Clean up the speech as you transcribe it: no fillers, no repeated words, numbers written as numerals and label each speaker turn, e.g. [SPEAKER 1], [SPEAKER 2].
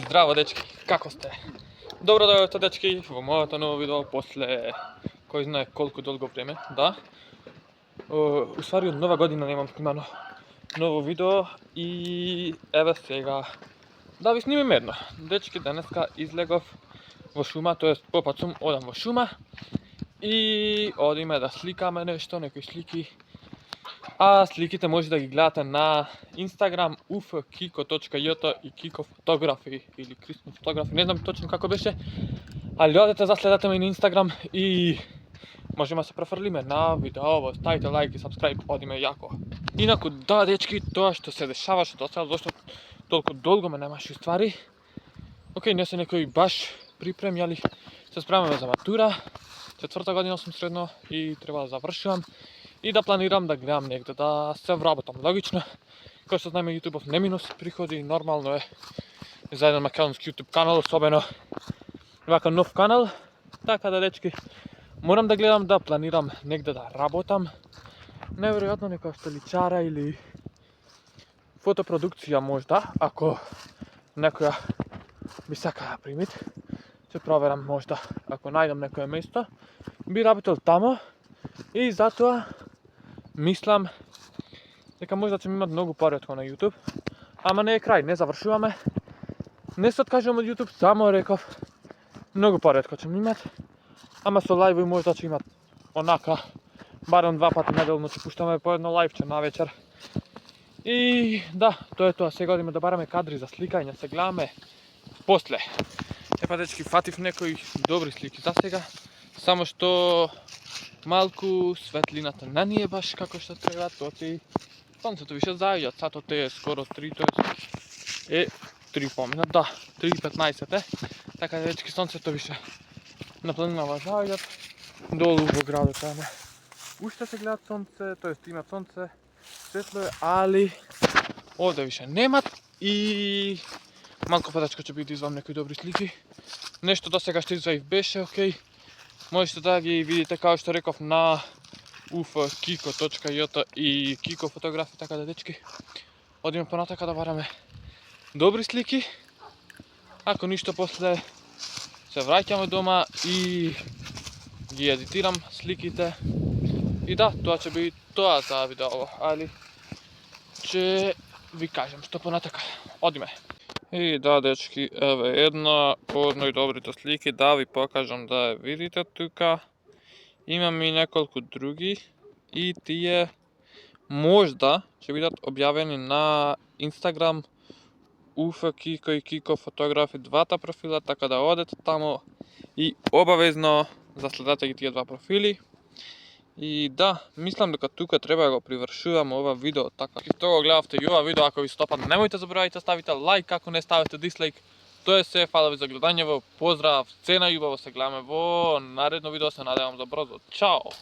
[SPEAKER 1] Здраво дечки, како сте? Добро дојдовте дечки во моето ново видео после кој знае колку долго време, да. Уствари од нова година немам снимано ново видео и еве сега да ви снимим едно. Дечки, денеска излегов во шума, тоест попацум одам во шума и одиме да сликаме нешто, некои слики. А сликите може да ги гледате на Instagram ufkiko.jt и Kiko Photography или Christmas Photography, не знам точно како беше, али одете заследате ме на Instagram и можеме да се префрлиме на видео, ставите лайк и subscribe, одиме јако. Инаку да дечки, тоа што се дешаваше досега, зашто толку долго ме немаше ствари. Океј, не се некои баш припреми, али се спремаме за матура. 4-та година сум средно и треба да завршувам. И да планирам да гледам негде, да се вработам. Логично, кој што знаеме YouTube не минус приходи, нормално е за еден македонски YouTube канал, особено вака нов канал. Така да дечки, морам да гледам да планирам негде да работам. Неверојатно некоја столичара или фотопродукција можда, ако некоја би сака да примит. Се проверам можда, ако најдам некоја место, би работел тамо и затоа мислам дека можда ќе ми имат многу пари од на YouTube, ама не е крај, не завршуваме. Не се откажувам од YouTube, само реков многу пари од ќе ми имат, ама со лајви можда ќе имат онака, барем 2 пати неделно ќе пуштаме по едно лајвче навечер. И да, тоа е тоа, сега одиме да бараме кадри за сликање, се гледаме после. Епа дечки, фатив некои добри слики за сега, само што малку светлината не ни е баш како што треба, тоти сонцето више зајаѓа, сатот е скоро 3, е 3 помина, да, 3:15 е, така да дечки сонцето више на планинава зајаѓат, долу во градот ама уште се гледат сонце, тоест имат сонце, светло е, али овде више немат и малку подачко ќе биде извам некои добри слики. Нешто до сега што изваив беше окей. Можете да ги видите, како што реков, на ufkiko.jt и Kiko Photography, така да дечки, одиме понатака да бараме добри слики. Ако ништо, после се враќаме дома и ги едитирам сликите. И да, тоа ќе биде тоа за видео, али ќе ви кажам што понатака. Одиме. И да дечки, еве една од најдобрите слики, да ви покажам да ја видите тука. Имам и неколку други и тие можда ќе бидат објавени на Instagram ufkiko и Kiko Photography, двата профила, така да одете тамо и обавезно заследете ги тие два профили. И да, мислам дека тука треба да го привршуваме ова видео, така. Што го гледавте и ова видео, ако ви стопа, немојте заборавајте да ставите лайк, ако не ставите дислайк. Тоа е се, фала ви за гледањево, поздрав, сцена љубаво, се гледаме во наредно видео, се надевам за брзо. Чао!